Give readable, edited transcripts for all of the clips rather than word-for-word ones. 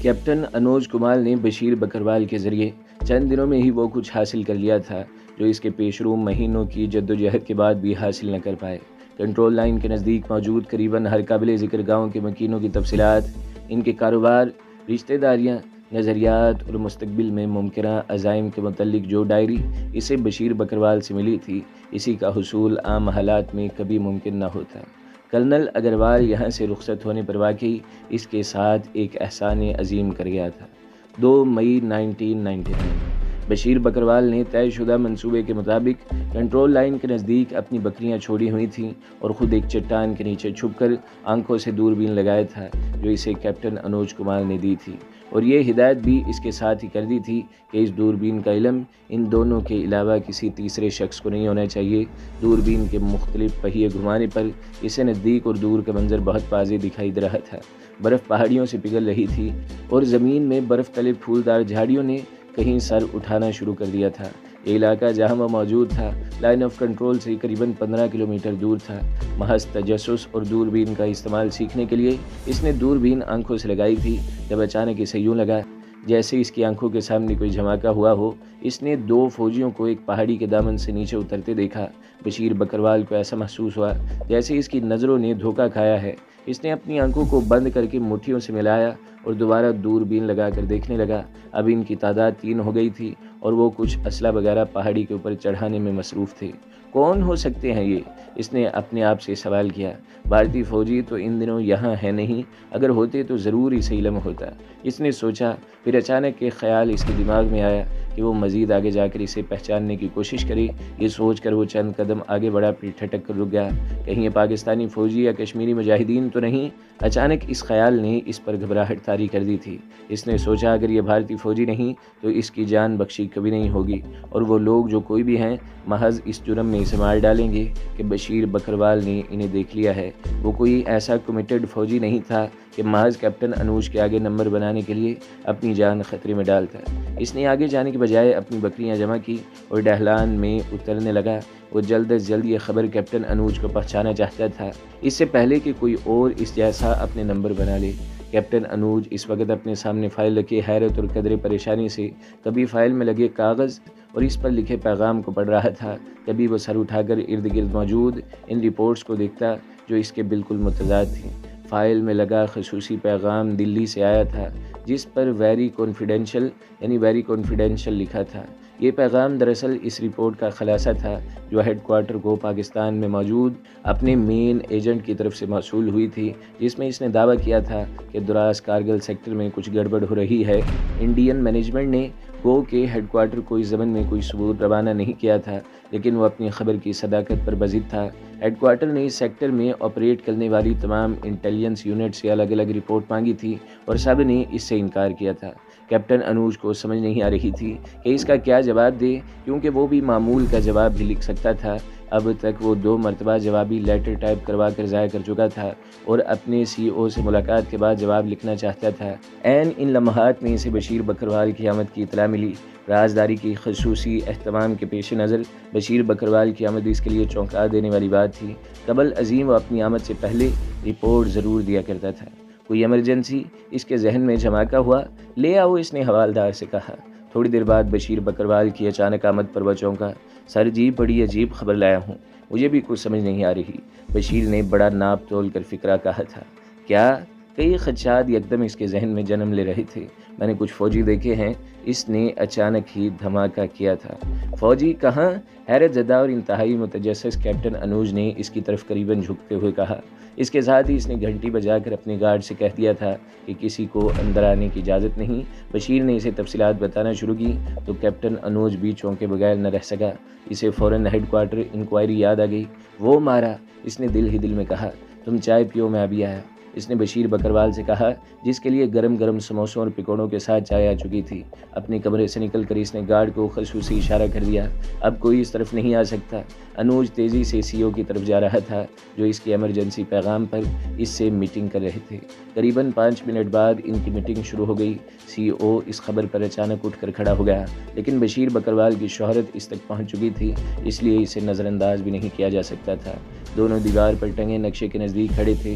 Captain Anuj Kumar نے بشیر بکروال کے ذریعے چند دنوں میں ہی وہ کچھ حاصل کر لیا تھا جو اس کے پیشرو مہینوں کی جدوجہد کے بعد بھی حاصل نہ کر پائے۔ کنٹرول لائن کے نزدیک موجود قریباً ہر قابل ذکر گاؤں کے مکینوں کی تفصیلات، ان کے کاروبار، رشتہ داریاں، نظریات اور مستقبل میں ممکنہ عزائم کے متعلق جو ڈائری اسے بشیر بکروال سے ملی تھی، اسی کا حصول عام حالات میں کبھی ممکن نہ ہوتا۔ کرنل اگروال یہاں سے رخصت ہونے پر واقعی اس کے ساتھ ایک احسان عظیم کر گیا تھا۔ 2 مئی 1999 بشیر بکروال نے طے شدہ منصوبے کے مطابق کنٹرول لائن کے نزدیک اپنی بکریاں چھوڑی ہوئی تھیں اور خود ایک چٹان کے نیچے چھپ کر آنکھوں سے دوربین لگایا تھا جو اسے کیپٹن انوج کمار نے دی تھی، اور یہ ہدایت بھی اس کے ساتھ ہی کر دی تھی کہ اس دوربین کا علم ان دونوں کے علاوہ کسی تیسرے شخص کو نہیں ہونا چاہیے۔ دوربین کے مختلف پہیے گھمانے پر اسے نزدیک اور دور کا منظر بہت واضح دکھائی دے رہا تھا۔ برف پہاڑیوں سے پگھل رہی تھی اور زمین میں برف تلے پھولدار جھاڑیوں نے کہیں سر اٹھانا شروع کر دیا تھا۔ یہ علاقہ جہاں وہ موجود تھا لائن آف کنٹرول سے قریباً 15 کلومیٹر دور تھا۔ محض تجسس اور دوربین کا استعمال سیکھنے کے لیے اس نے دوربین آنکھوں سے لگائی تھی، جب اچانک اسے یوں لگا جیسے اس کی آنکھوں کے سامنے کوئی دھماکہ ہوا ہو۔ اس نے 2 فوجیوں کو ایک پہاڑی کے دامن سے نیچے اترتے دیکھا۔ بشیر بکروال کو ایسا محسوس ہوا جیسے اس کی نظروں نے دھوکہ کھایا ہے۔ اس نے اپنی آنکھوں کو بند کر کے مٹھیوں سے ملایا اور دوبارہ دوربین لگا کر دیکھنے لگا۔ اب ان کی تعداد 3 ہو گئی تھی اور وہ کچھ اسلحہ وغیرہ پہاڑی کے اوپر چڑھانے میں مصروف تھے۔ کون ہو سکتے ہیں یہ؟ اس نے اپنے آپ سے سوال کیا۔ بھارتی فوجی تو ان دنوں یہاں ہے نہیں، اگر ہوتے تو ضرور اسے علم ہوتا، اس نے سوچا۔ پھر اچانک ایک خیال اس کے دماغ میں آیا کہ وہ مزید آگے جا کر اسے پہچاننے کی کوشش کرے۔ یہ سوچ کر وہ چند قدم آگے بڑھا، پھر ٹھٹک کر رک گیا۔ کہیں یہ پاکستانی فوجی یا کشمیری مجاہدین تو نہیں؟ اچانک اس خیال نے اس پر گھبراہٹ طاری کر دی تھی۔ اس نے سوچا اگر یہ بھارتی فوجی نہیں تو اس کی جان بخشی کبھی نہیں ہوگی، اور وہ لوگ جو کوئی بھی ہیں محض اس جرم میں اسے مار ڈالیں گے کہ بشیر بکروال نے انہیں دیکھ لیا ہے۔ وہ کوئی ایسا کمیٹڈ فوجی نہیں تھا کہ محض کیپٹن انوج کے آگے نمبر بنانے کے لیے اپنی جان خطرے میں ڈالتا۔ اس نے آگے جانے کے بجائے اپنی بکریاں جمع کی اور ڈہلان میں اترنے لگا۔ وہ جلد از جلد یہ خبر کیپٹن انوج کو پہنچانا چاہتا تھا، اس سے پہلے کہ کوئی اور اس جیسا اپنے نمبر بنا لے۔ کیپٹن انوج اس وقت اپنے سامنے فائل رکھے حیرت اور قدرے پریشانی سے کبھی فائل میں لگے کاغذ اور اس پر لکھے پیغام کو پڑھ رہا تھا، کبھی وہ سر اٹھا کر ارد گرد موجود ان رپورٹس کو دیکھتا جو اس کے بالکل متضاد تھیں۔ فائل میں لگا خصوصی پیغام دلی سے آیا تھا جس پر ویری کانفیڈینشیل لکھا تھا۔ یہ پیغام دراصل اس رپورٹ کا خلاصہ تھا جو ہیڈ کوارٹر کو پاکستان میں موجود اپنے مین ایجنٹ کی طرف سے موصول ہوئی تھی، جس میں اس نے دعویٰ کیا تھا کہ دراز کارگل سیکٹر میں کچھ گڑبڑ ہو رہی ہے۔ انڈین مینجمنٹ نے گو کے ہیڈ کوارٹر کو اس ضمن میں کوئی ثبوت روانہ نہیں کیا تھا، لیکن وہ اپنی خبر کی صداقت پر بضد تھا۔ ہیڈ کوارٹر نے اس سیکٹر میں آپریٹ کرنے والی تمام انٹیلیجنس یونٹ سے الگ الگ رپورٹ مانگی تھی اور سب نے اس سے انکار کیا تھا۔ کیپٹن انوج کو سمجھ نہیں آ رہی تھی کہ اس کا کیا جواب دے، کیونکہ وہ بھی معمول کا جواب بھی لکھ سکتا تھا۔ اب تک وہ 2 مرتبہ جوابی لیٹر ٹائپ کروا کر ضائع کر چکا تھا اور اپنے سی او سے ملاقات کے بعد جواب لکھنا چاہتا تھا۔ عین ان لمحات میں اسے بشیر بکروال کی آمد کی اطلاع ملی۔ رازداری کی خصوصی اہتمام کے پیش نظر بشیر بکروال کی آمد اس کے لیے چونکا دینے والی بات تھی۔ قبل عظیم وہ اپنی آمد سے پہلے رپورٹ ضرور دیا کرتا تھا۔ کوئی ایمرجنسی اس کے ذہن میں دھماکہ ہوا، لے آؤ، اس نے حوالدار سے کہا۔ تھوڑی دیر بعد بشیر بکروال کی اچانک آمد پر وہ چونکا۔ سر جی، بڑی عجیب خبر لایا ہوں، مجھے بھی کچھ سمجھ نہیں آ رہی۔ بشیر نے بڑا ناپ تول کر فکرہ کہا تھا۔ کیا؟ کئی خدشات یکدم اس کے ذہن میں جنم لے رہے تھے۔ میں نے کچھ فوجی دیکھے ہیں، اس نے اچانک ہی دھماکہ کیا تھا۔ فوجی کہاں؟ حیرت زدہ اور انتہائی متجسس کیپٹن انوج نے اس کی طرف قریباً جھکتے ہوئے کہا۔ اس کے ساتھ ہی اس نے گھنٹی بجا کر اپنے گارڈ سے کہہ دیا تھا کہ کسی کو اندر آنے کی اجازت نہیں۔ بشیر نے اسے تفصیلات بتانا شروع کی تو کیپٹن انوج بھی چونکے بغیر نہ رہ سکا۔ اسے فوراً ہیڈ کوارٹر انکوائری یاد آ گئی۔ وہ مارا، اس نے دل ہی دل میں کہا۔ تم چائے پیو، میں ابھی آیا، اس نے بشیر بکروال سے کہا، جس کے لیے گرم گرم سموسوں اور پکوڑوں کے ساتھ چائے آ چکی تھی۔ اپنے کمرے سے نکل کر اس نے گارڈ کو خصوصی اشارہ کر دیا، اب کوئی اس طرف نہیں آ سکتا۔ انوج تیزی سے سی او کی طرف جا رہا تھا جو اس کے ایمرجنسی پیغام پر اس سے میٹنگ کر رہے تھے۔ قریباً 5 منٹ بعد ان کی میٹنگ شروع ہو گئی۔ سی او اس خبر پر اچانک اٹھ کر کھڑا ہو گیا، لیکن بشیر بکروال کی شہرت اس تک پہنچ چکی تھی، اس لیے اسے نظر انداز بھی نہیں کیا جا سکتا تھا۔ دونوں دیوار پر ٹنگے نقشے کے نزدیک کھڑے تھے۔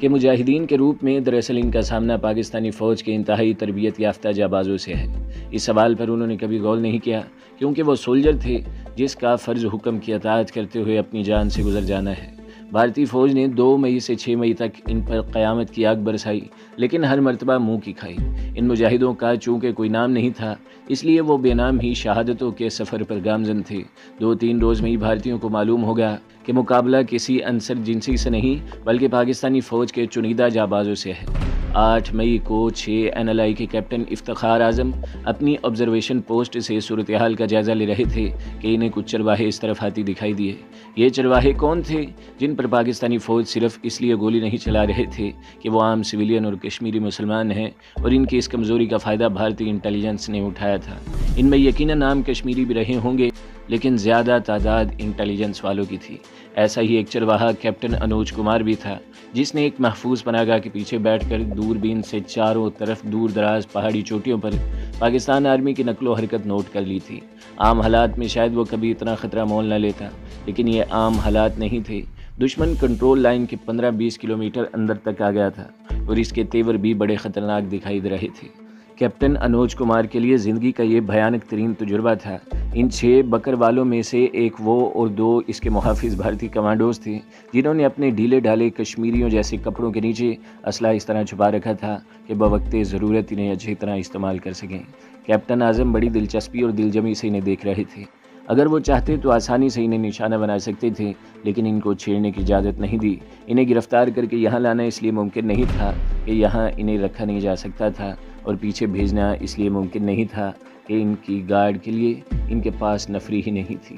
کہ مجاہدین کے روپ میں دراصل ان کا سامنا پاکستانی فوج کے انتہائی تربیت یافتہ جانبازوں سے ہے۔ اس سوال پر انہوں نے کبھی غور نہیں کیا، کیونکہ وہ سولجر تھے جس کا فرض حکم کی اطاعت کرتے ہوئے اپنی جان سے گزر جانا ہے۔ بھارتی فوج نے 2 مئی سے 6 مئی تک ان پر قیامت کی آگ برسائی، لیکن ہر مرتبہ منہ کی کھائی۔ ان مجاہدوں کا چونکہ کوئی نام نہیں تھا، اس لیے وہ بے نام ہی شہادتوں کے سفر پر گامزن تھے۔ 2-3 روز میں ہی بھارتیوں کو معلوم ہو گیا کہ مقابلہ کسی عنصر جنسی سے نہیں بلکہ پاکستانی فوج کے چنیدہ جانبازوں سے ہے۔ 8 مئی کو 6 NLI کے کیپٹن افتخار اعظم اپنی آبزرویشن پوسٹ سے صورتحال کا جائزہ لے رہے تھے کہ انہیں کچھ چرواہے اس طرف آتی دکھائی دیے۔ یہ چرواہے کون تھے جن پر پاکستانی فوج صرف اس لیے گولی نہیں چلا رہے تھے کہ وہ عام سویلین اور کشمیری مسلمان ہیں، اور ان کی اس کمزوری کا فائدہ بھارتی انٹیلیجنس نے اٹھایا تھا؟ ان میں یقیناً عام کشمیری بھی رہے ہوں گے، لیکن زیادہ تعداد انٹیلیجنس والوں کی تھی۔ ایسا ہی ایک چرواہا کیپٹن انوج کمار بھی تھا، جس نے ایک محفوظ پناہگاہ کے پیچھے بیٹھ کر دوربین سے چاروں طرف دور دراز پہاڑی چوٹیوں پر پاکستان آرمی کی نقل و حرکت نوٹ کر لی تھی۔ عام حالات میں شاید وہ کبھی اتنا خطرہ مول نہ لیتا، لیکن یہ عام حالات نہیں تھے۔ دشمن کنٹرول لائن کے 15-20 کلومیٹر اندر تک آ گیا تھا، اور اس کے تیور بھی بڑے خطرناک دکھائی دے رہے تھے۔ کیپٹن انوج کمار کے لیے زندگی کا یہ بھیانک ترین تجربہ تھا۔ ان 6 بکر والوں میں سے ایک وہ اور 2 اس کے محافظ بھارتی کمانڈوز تھے، جنہوں نے اپنے ڈھیلے ڈھالے کشمیریوں جیسے کپڑوں کے نیچے اسلحہ اس طرح چھپا رکھا تھا کہ بوقت ضرورت انہیں اچھی طرح استعمال کر سکیں۔ کیپٹن اعظم بڑی دلچسپی اور دلجمی سے انہیں دیکھ رہے تھے۔ اگر وہ چاہتے تو آسانی سے انہیں نشانہ بنا سکتے تھے، لیکن ان کو چھیڑنے کی اجازت نہیں دی۔ انہیں گرفتار کر کے یہاں لانا اس لیے ممکن نہیں تھا کہ یہاں انہیں رکھا نہیں جا سکتا تھا، اور پیچھے بھیجنا اس لیے ممکن نہیں تھا کہ ان کی گارڈ کے لیے ان کے پاس نفری ہی نہیں تھی۔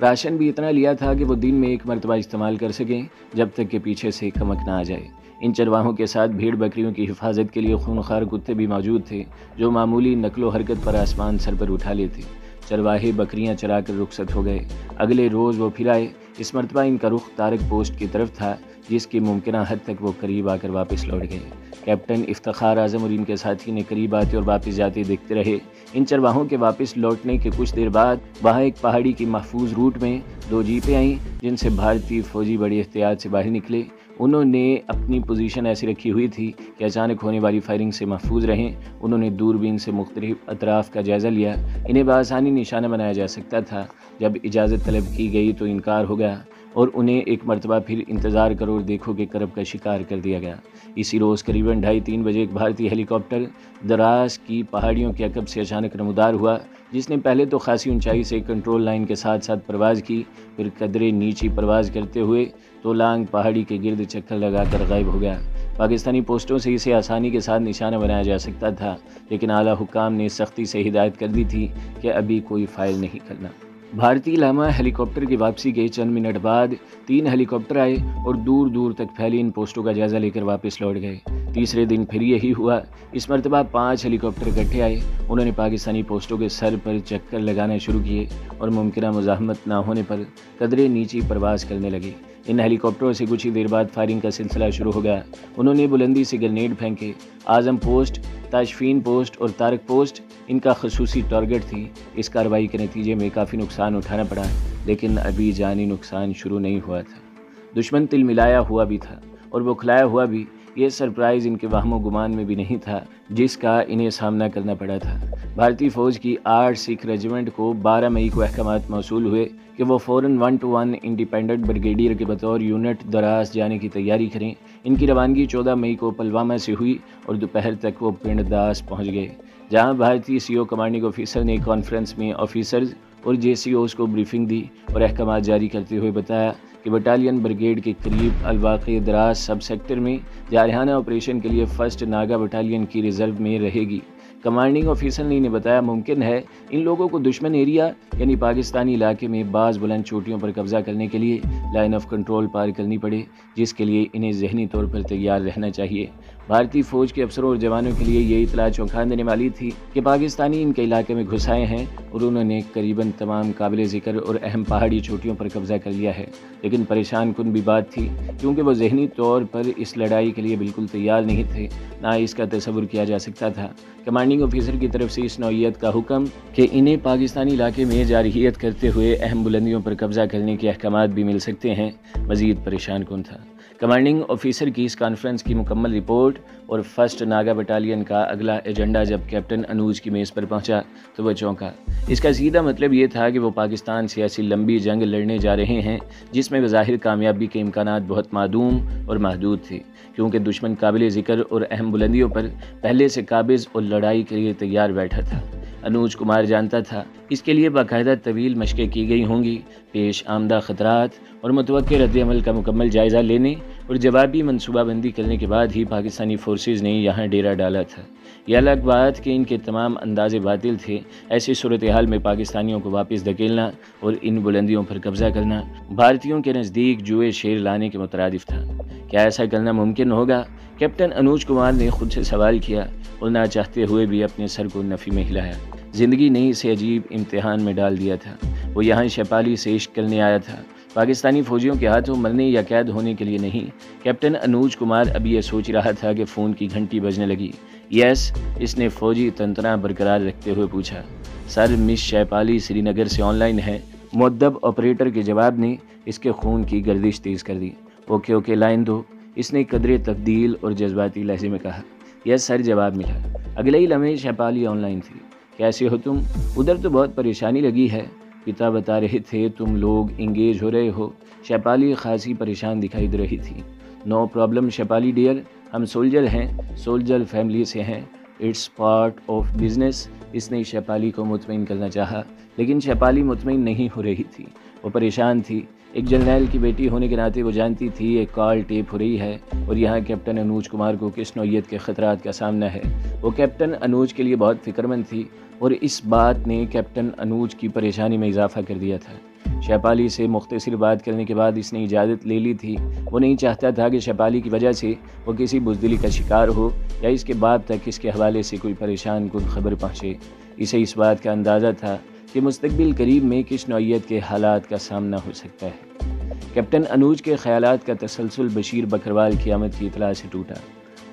راشن بھی اتنا لیا تھا کہ وہ دن میں 1 مرتبہ استعمال کر سکیں، جب تک کہ پیچھے سے کمک نہ آ جائے۔ ان چرواہوں کے ساتھ بھیڑ بکریوں کی حفاظت کے لیے خونخوار کتے بھی موجود تھے، جو معمولی نقل و حرکت پر آسمان سر پر اٹھا لیتے۔ چرواہے بکریاں چرا کر رخصت ہو گئے۔ اگلے روز وہ پھر آئے۔ اس مرتبہ ان کا رخ تارک پوسٹ کی طرف تھا، جس کی ممکنہ حد تک وہ قریب آ کر واپس لوٹ گئے۔ کیپٹن افتخار اعظم اور ان کے ساتھی نے قریب آتے اور واپس جاتے دیکھتے رہے۔ ان چرواہوں کے واپس لوٹنے کے کچھ دیر بعد وہاں ایک پہاڑی کی محفوظ روٹ میں 2 جیپیں آئیں، جن سے بھارتی فوجی بڑی احتیاط سے باہر نکلے۔ انہوں نے اپنی پوزیشن ایسی رکھی ہوئی تھی کہ اچانک ہونے والی فائرنگ سے محفوظ رہیں۔ انہوں نے دوربین سے مختلف اطراف کا جائزہ لیا۔ انہیں بآسانی نشانہ بنایا جا سکتا تھا۔ جب اجازت طلب کی گئی تو انکار ہو گیا، اور انہیں ایک مرتبہ پھر انتظار کرو اور دیکھو کہ کرب کا شکار کر دیا گیا۔ اسی روز قریباً 2:30-3 بجے ایک بھارتی ہیلی کاپٹر دراز کی پہاڑیوں کے عقب سے اچانک نمودار ہوا، جس نے پہلے تو خاصی اونچائی سے کنٹرول لائن کے ساتھ ساتھ پرواز کی، پھر قدرے نیچی پرواز کرتے ہوئے تولانگ پہاڑی کے گرد چکر لگا کر غائب ہو گیا۔ پاکستانی پوسٹوں سے اسے آسانی کے ساتھ نشانہ بنایا جا سکتا تھا، لیکن اعلیٰ حکام نے سختی سے ہدایت کر دی تھی کہ ابھی کوئی فائر نہیں کرنا۔ بھارتی علامہ ہیلی کاپٹر کی واپسی کے چند منٹ بعد 3 ہیلی کاپٹر آئے اور دور دور تک پھیلی ان پوسٹوں کا جائزہ لے کر واپس لوٹ گئے۔ تیسرے دن پھر یہی ہوا۔ اس مرتبہ 5 ہیلی کاپٹر اکٹھے آئے۔ انہوں نے پاکستانی پوسٹوں کے سر پر چکر لگانا شروع کیے اور ممکنہ مزاحمت نہ ہونے پر قدرے نیچی پرواز کرنے لگے۔ ان ہیلی کاپٹروں سے کچھ ہی دیر بعد فائرنگ کا سلسلہ شروع ہو گیا۔ انہوں نے بلندی سے گرنیڈ پھینکے۔ اعظم پوسٹ، تاشفین پوسٹ اور تارک پوسٹ ان کا خصوصی ٹارگٹ تھی۔ اس کارروائی کے نتیجے میں کافی نقصان اٹھانا پڑا، لیکن ابھی جانی نقصان شروع نہیں ہوا تھا۔ دشمن تل ملایا ہوا بھی تھا اور بکھلایا ہوا بھی۔ یہ سرپرائز ان کے وہم و گمان میں بھی نہیں تھا، جس کا انہیں سامنا کرنا پڑا تھا۔ بھارتی فوج کی 8 سکھ ریجیمنٹ کو 12 مئی کو احکامات موصول ہوئے کہ وہ فوراً 1-1 انڈیپینڈنٹ بریگیڈیئر کے بطور یونٹ دراز جانے کی تیاری کریں۔ ان کی روانگی 14 مئی کو پلوامہ سے ہوئی اور دوپہر تک وہ پنڈ داس پہنچ گئے، جہاں بھارتی CO کمانڈنگ آفیسر نے کانفرنس میں آفیسرز اور JCOs کو بریفنگ دی اور احکامات جاری کرتے ہوئے بتایا کہ بٹالین بریگیڈ کے قریب الواقع دراز سب سیکٹر میں جارحانہ آپریشن کے لیے 1 ناگا بٹالین کی ریزرو میں رہے گی۔ کمانڈنگ آفیسر نے انہیں بتایا ممکن ہے ان لوگوں کو دشمن ایریا یعنی پاکستانی علاقے میں بعض بلند چوٹیوں پر قبضہ کرنے کے لیے لائن آف کنٹرول پار کرنی پڑے، جس کے لیے انہیں ذہنی طور پر تیار رہنا چاہیے۔ بھارتی فوج کے افسروں اور جوانوں کے لیے یہ اطلاع چونکا دینے والی تھی کہ پاکستانی ان کے علاقے میں گھس آئے ہیں اور انہوں نے قریباً تمام قابل ذکر اور اہم پہاڑی چوٹیوں پر قبضہ کر لیا ہے۔ لیکن پریشان کن بھی بات تھی، کیونکہ وہ ذہنی طور پر اس لڑائی کے لیے بالکل تیار نہیں تھے، نہ اس کا تصور کیا جا سکتا تھا۔ کمانڈنگ آفیسر کی طرف سے اس نوعیت کا حکم کہ انہیں پاکستانی علاقے میں جارحیت کرتے ہوئے اہم بلندیوں پر قبضہ کرنے کے احکامات بھی مل سکتے ہیں، مزید پریشان کن تھا۔ کمانڈنگ آفیسر کی اس کانفرنس کی مکمل رپورٹ اور فرسٹ ناگا بٹالین کا اگلا ایجنڈا جب کیپٹن انوج کی میز پر پہنچا تو وہ چونکا۔ اس کا سیدھا مطلب یہ تھا کہ وہ پاکستان سے ایسی لمبی جنگ لڑنے جا رہے ہیں جس میں بظاہر کامیابی کے امکانات بہت معدوم اور محدود تھے، کیونکہ دشمن قابل ذکر اور اہم بلندیوں پر پہلے سے قابض اور لڑائی کے لیے تیار بیٹھا تھا۔ انوج کمار جانتا تھا اس کے لیے باقاعدہ طویل مشقیں کی گئی ہوں گی، پیش آمدہ خطرات اور متوقع رد عمل کا مکمل جائزہ لینے اور جوابی منصوبہ بندی کرنے کے بعد ہی پاکستانی فورسز نے یہاں ڈیرا ڈالا تھا۔ یہ الگ بات کہ ان کے تمام انداز باطل تھے۔ ایسی صورتحال میں پاکستانیوں کو واپس دھکیلنا اور ان بلندیوں پر قبضہ کرنا بھارتیوں کے نزدیک جوئے شیر لانے کے مترادف تھا۔ کیا ایسا کرنا ممکن ہوگا؟ کیپٹن انوج کمار نے خود سے سوال کیا اور نہ چاہتے ہوئے بھی اپنے سر کو نفی میں ہلایا۔ زندگی نے اسے عجیب امتحان میں ڈال دیا تھا۔ وہ یہاں شیپالی سے عشق کرنے آیا تھا، پاکستانی فوجیوں کے ہاتھوں مرنے یا قید ہونے کے لیے نہیں۔ کیپٹن انوج کمار اب یہ سوچ رہا تھا کہ فون کی گھنٹی بجنے لگی۔ یس، اس نے فوجی تنتنا برقرار رکھتے ہوئے پوچھا۔ سر، مس شیپالی سری نگر سے آن لائن ہے، مؤدب آپریٹر کے جواب نے اس کے خون کی گردش تیز کر دی۔ اوکے لائن دو، اس نے قدرے تبدیل اور جذباتی لہجے میں کہا۔ یس سر، جواب ملا۔ اگلے ہی لمحے شیپالی آن لائن تھی۔ کیسے ہو تم؟ ادھر تو بہت پریشانی لگی ہے، پتا بتا رہے تھے تم لوگ انگیج ہو رہے ہو۔ شیپالی خاصی پریشان دکھائی دے رہی تھی۔ نو پرابلم شیپالی ڈیئر، ہم سولجر ہیں، سولجر فیملی سے ہیں، اٹس پارٹ آف بزنس۔ اس نے شیپالی کو مطمئن کرنا چاہا، لیکن شیپالی مطمئن نہیں ہو رہی تھی۔ وہ پریشان تھی۔ ایک جرنیل کی بیٹی ہونے کے ناطے وہ جانتی تھی ایک کال ٹیپ ہو رہی ہے اور یہاں کیپٹن انوج کمار کو کس نوعیت کے خطرات کا سامنا ہے۔ وہ کیپٹن انوج کے لیے بہت فکر مند تھی اور اس بات نے کیپٹن انوج کی پریشانی میں اضافہ کر دیا تھا۔ شیپالی سے مختصر بات کرنے کے بعد اس نے اجازت لے لی تھی۔ وہ نہیں چاہتا تھا کہ شیپالی کی وجہ سے وہ کسی بزدلی کا شکار ہو یا اس کے باپ تک اس کے حوالے سے کوئی پریشان کن خبر پہنچے۔ اسے اس بات کا اندازہ تھا کہ مستقبل قریب میں کس نوعیت کے حالات کا سامنا ہو سکتا ہے۔ کیپٹن انوج کے خیالات کا تسلسل بشیر بکروال کی آمد کی اطلاع سے ٹوٹا۔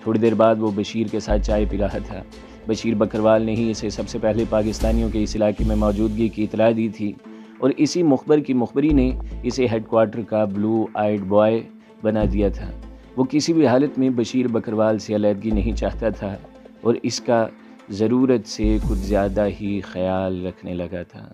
تھوڑی دیر بعد وہ بشیر کے ساتھ چائے پی رہا تھا۔ بشیر بکروال نے ہی اسے سب سے پہلے پاکستانیوں کے اس علاقے میں موجودگی کی اطلاع دی تھی اور اسی مخبر کی مخبری نے اسے ہیڈ کوارٹر کا بلو آئیڈ بوائے بنا دیا تھا۔ وہ کسی بھی حالت میں بشیر بکروال سے علیحدگی نہیں چاہتا تھا اور اس کا ضرورت سے کچھ زیادہ ہی خیال رکھنے لگا تھا۔